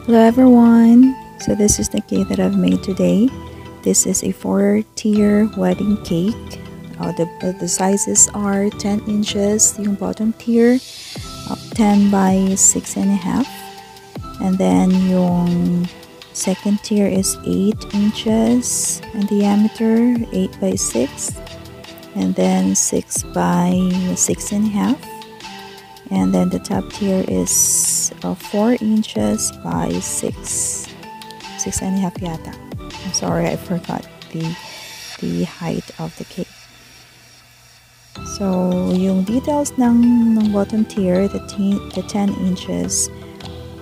Hello everyone! So this is the cake that I've made today. This is a 4-tier wedding cake. The sizes are 10 inches, yung bottom tier, 10 by 6.5. And then yung second tier is 8 inches in diameter, 8 by 6. And then 6 by 6.5. And then the top tier is 4 inches by 6.5 yata. I'm sorry, I forgot the height of the cake. So yung details ng bottom tier, the 10 inches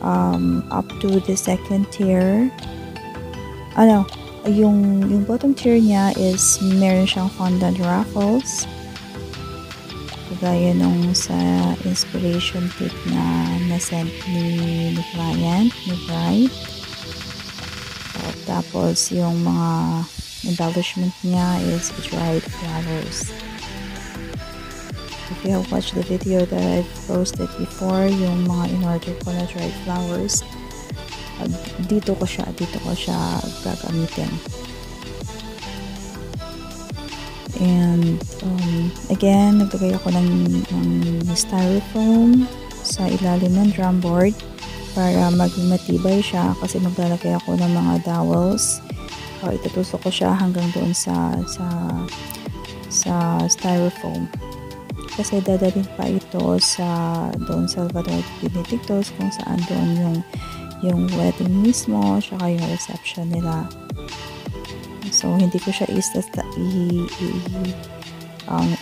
up to the second tier. Yung bottom tier niya is meron siyang fondant ruffles. Kagaya nung sa inspiration cake na sent ni client, ni bride. Tapos yung mga embellishment niya is dried flowers. If you have watched the video that I've posted before, yung mga in-order ko na dried flowers, dito ko siya gagamitin. And again, naglagay ako ng styrofoam sa ilalim ng drum board para maging matibay siya, kasi maglalagay ako ng mga dowels. Itutusok ko siya hanggang doon sa styrofoam, kasi dadalhin pa ito sa Don Salvador Benedictos, kung saan doon yung wedding mismo, saka yung reception nila. So, hindi ko siya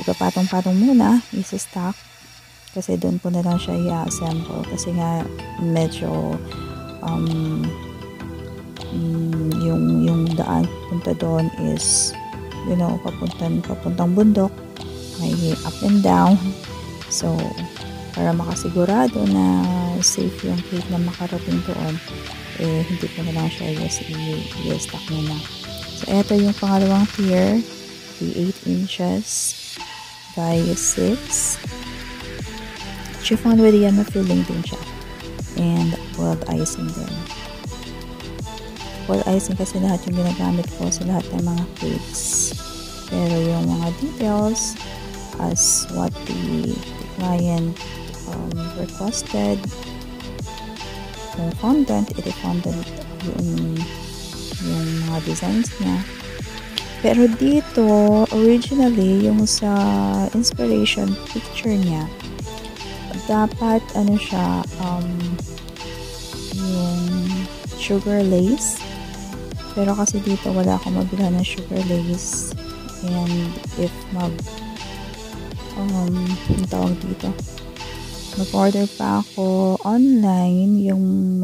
ipapatong-patong muna, isa-stack, kasi doon ko na lang siya i-assemble, kasi nga medyo yung daan punta doon is, papuntang bundok, may up and down. So, para makasigurado na safe yung cake na makarating doon, hindi ko na lang siya i-stack muna. So, ito yung pangalawang tier, the 8 inches by 6. Chiffon with yellow filling din siya. And boiled icing din. Boiled icing kasi lahat yung ginagamit ko sa lahat ng mga cakes. Pero yung mga details, as what the client requested, yung fondant, fondant yung mga designs niya. Pero dito, originally, yung sa inspiration picture niya, dapat siya, yung sugar lace. Pero kasi dito wala akong mabila ng sugar lace. And if tawag dito, mag-order pa ako online yung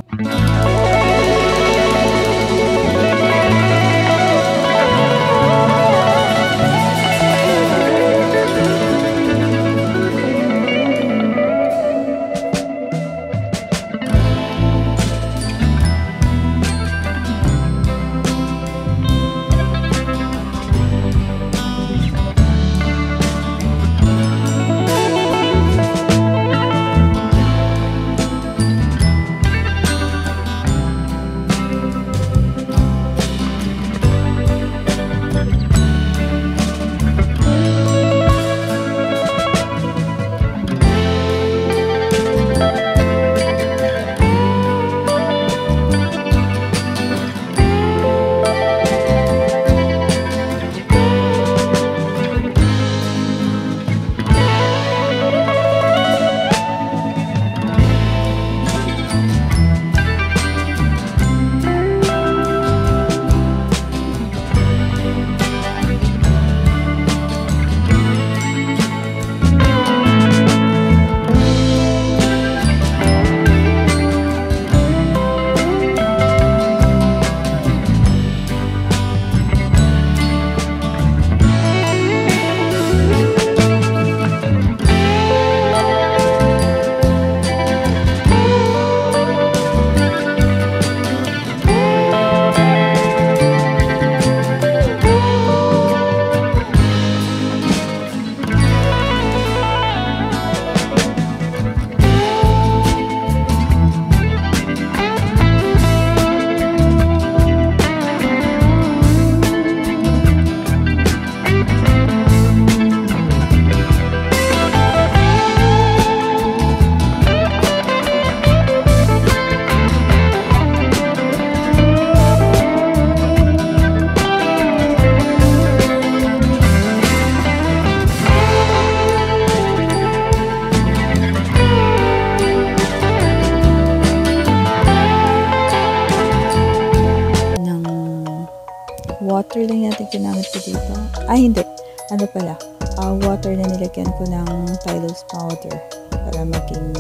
water lang yata ginamit ko dito. Ay, hindi. Ano pala? Water na nilagyan ko ng Tylose powder para maging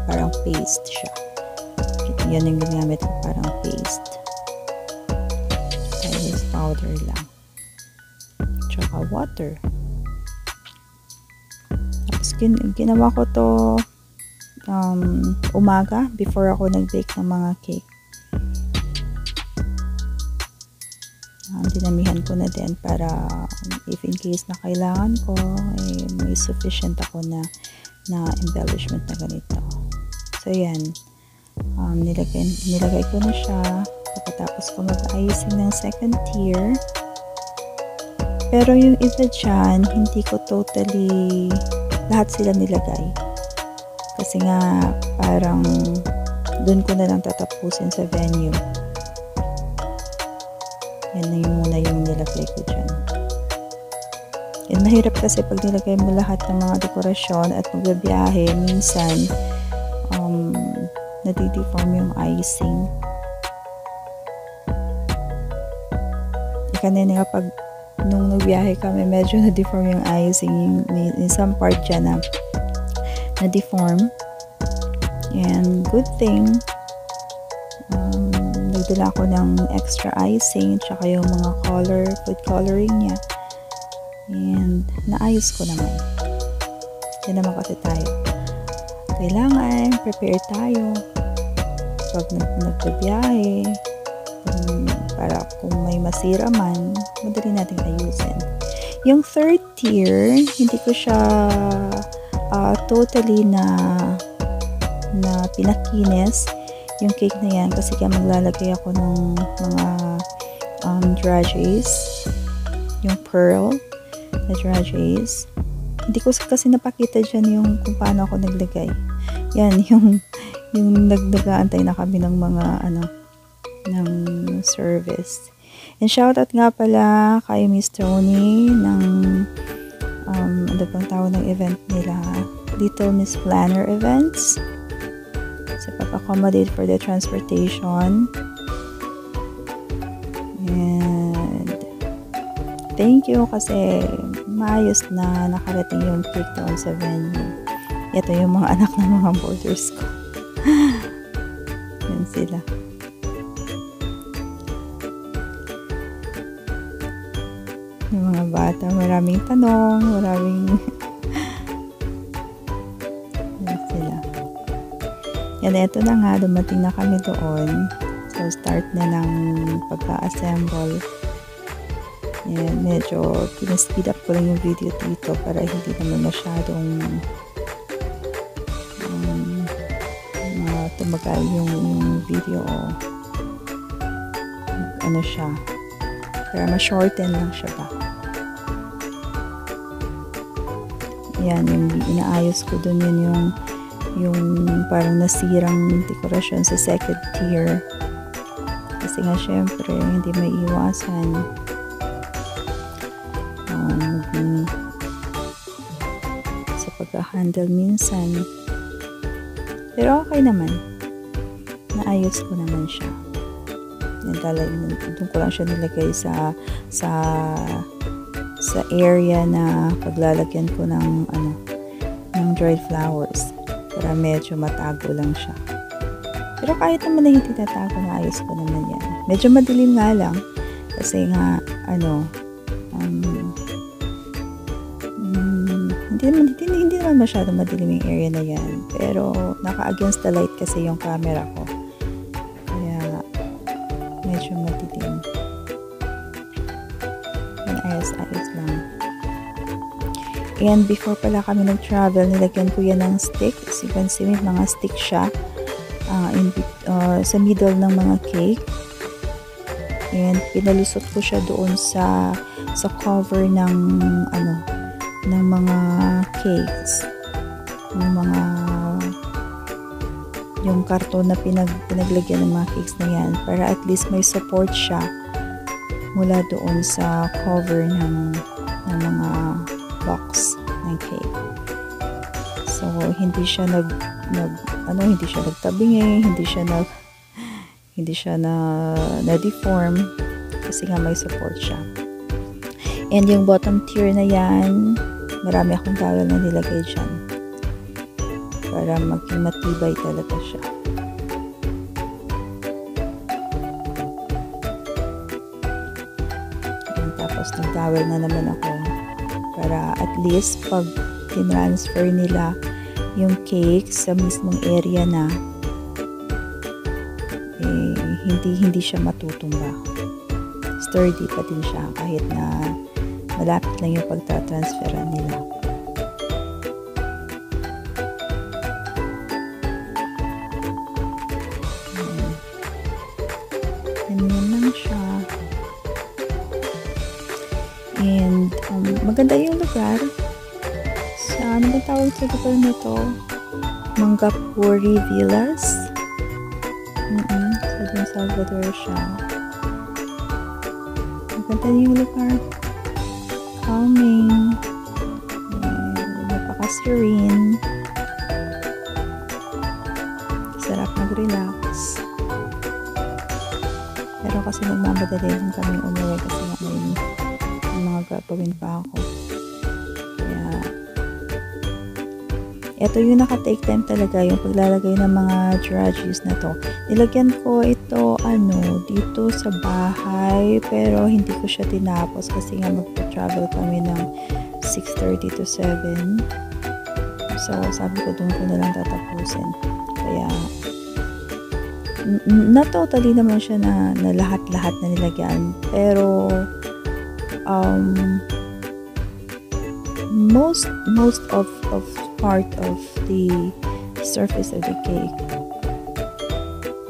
parang paste siya. Yan yung ginamit ko, parang paste. Tylose powder lang. Tsaka water. Tapos ginawa ko to umaga before ako nag-bake ng mga cake. Dinamihan ko na din para if in case na kailangan ko, may sufficient ako na embellishment na ganito. So yan, nilagay ko na siya. Pagkatapos ko mag-icing ng second tier. Pero yung iba dyan, hindi ko totally lahat sila nilagay. Kasi nga parang dun ko na lang tatapusin sa venue. Yan na yung muna yung nilagay ko dyan. And mahirap kasi pag nilagay mo lahat ng mga dekorasyon at magbabiyahe, minsan nadideform yung icing. Kanina kapag nung nagbiyahe kami, medyo na-deform yung icing. In some part dyan na-deform. And good thing, nagdala ko ng extra icing tsaka yung mga food coloring niya, and naayos ko naman. Yan naman kasi tayo, kailangan prepare tayo pag nagbabiyahe, para kung may masira man, madali natin ayusin. Yung third tier, hindi ko siya totally na pinakinis yung cake na yan, kasi kaya maglalagay ako ng mga dragees, yung pearl na dragees. Hindi ko kasi napakita dyan yung kung paano ako naglagay. Yan, yung nag-aantay na kami ng mga ng service. And shoutout nga pala kay Miss Tony ng ano bang tawag ng event nila, Little Miss Planner Events, sa pag-accommodate for the transportation. And thank you kasi maayos na nakarating yung cake doon sa venue. Ito yung mga anak ng mga boarders ko. Yan sila. Yung mga bata, maraming tanong, maraming yan sila. Yan, eto na nga, dumating na kami doon. So, start na ng pagka-assemble. Yan, medyo pina-speed up ko lang yung video dito para hindi naman masyadong tumagal yung video. Ano siya, para ma-shorten lang siya ba. Yan, yung inaayos ko dun, yun yung parang nasirang dekorasyon sa second tier. Kasi nga syempre hindi may iwasan sa pagka-handle minsan. Pero okay naman, naayos ko naman siya. Doon ko lang siya nilagay sa area na paglalagyan ko ng dried flowers para medyo matago lang siya. Pero kahit naman na hindi tatago, naayos ko naman yan. Medyo madilim nga lang kasi nga hindi naman masyado madilim yung area na yan, pero naka-against the light kasi yung camera ko, kaya medyo madilim. Ayos lang. And before pala kami nag-travel, nilagyan ko yan ng stick. As you can see, may mga stick siya sa middle ng mga cake. And pinalusot ko siya doon sa cover ng mga cakes. Yung karton na pinaglagyan ng mga cakes na yan, para at least may support siya mula doon sa cover ng mga box ng cake. So hindi siya hindi siya nagtabingi, hindi siya na deform kasi nga may support siya. And yung bottom tier na yan, marami akong towel na nilagay dyan para maging matibay talaga siya. And tapos nag-towel na naman ako para at least pag tinransfer nila yung cake sa mismong area na hindi siya matutumba. Sturdy pa din siya kahit na malapit lang yung pagtatransferan nila. Ganyan lang siya. And maganda yung lugar. Sa ano ba tawag sa lugar na to? Mangapuri Villas. Sa Don Salvador siya. Maganda yung lugar. Calming. Napaka-serene. Sarap mag-relax. Pero kasi nagmamadali din kami umuwi kasi may mga gagawin pa ako. Kaya ito yung naka-take time talaga, yung paglalagay ng mga dry juice na to. Nilagyan ko ito dito sa bahay, pero hindi ko siya tinapos kasi nga magpa-travel kami ng 6:30 to 7. So sabi ko doon ko na lang tatapusin. Kaya not totally naman siya na lahat-lahat na nilagyan, pero most of part of the surface of the cake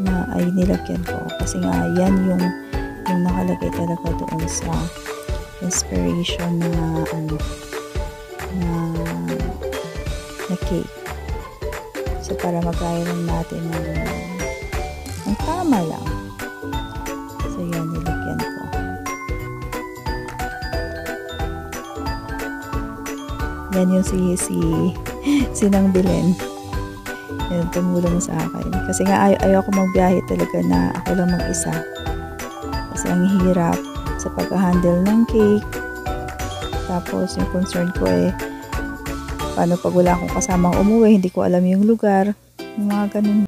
na ay nilagyan ko kasi nga yan yung nakalagay talaga doon sa inspiration na na cake. So para magaya lang natin ng tama lang. So yan, nilagyan ko. Yan yung si Nang Belen. Yan, tumulong sa akin. Kasi nga ayoko magbiyahe talaga na ako lang mag-isa. Kasi ang hirap sa pag-handle ng cake. Tapos yung concern ko paano pag wala akong kasamang umuwi, hindi ko alam yung lugar. Yung mga ganun.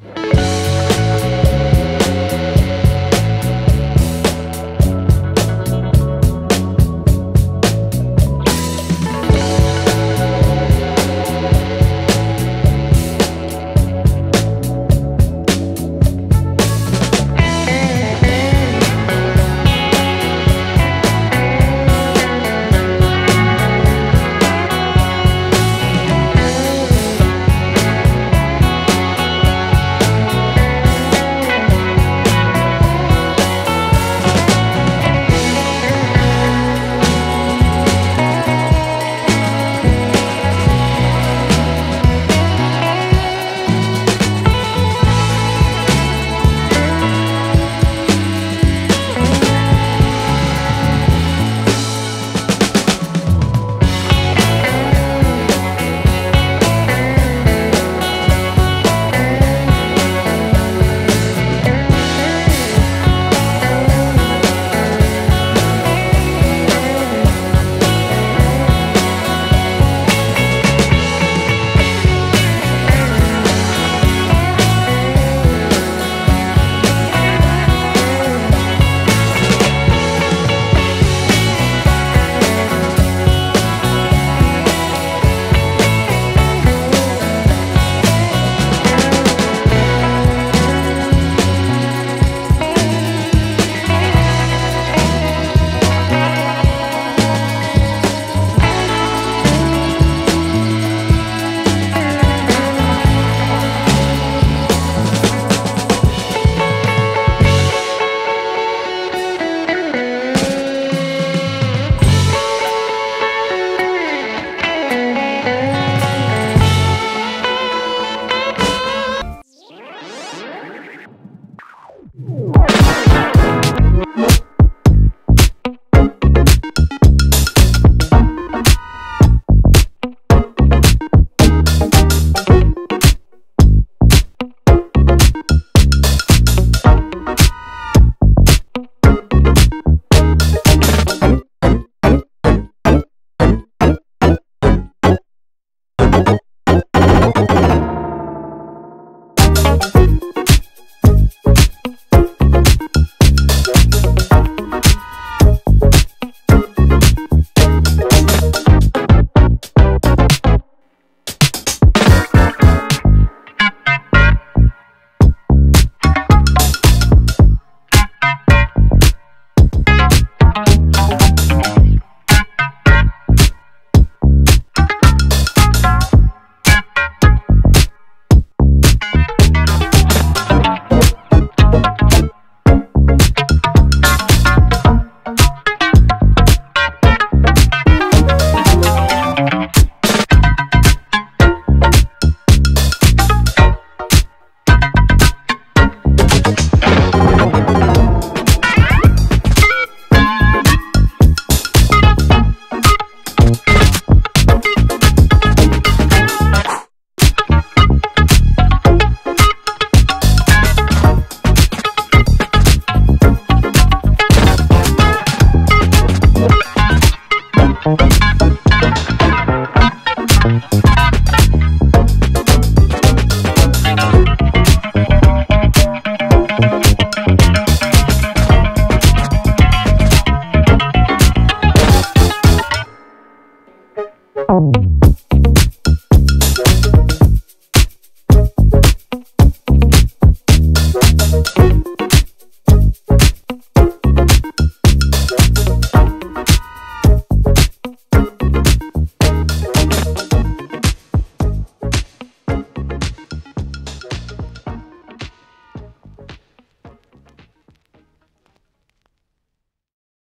Bye.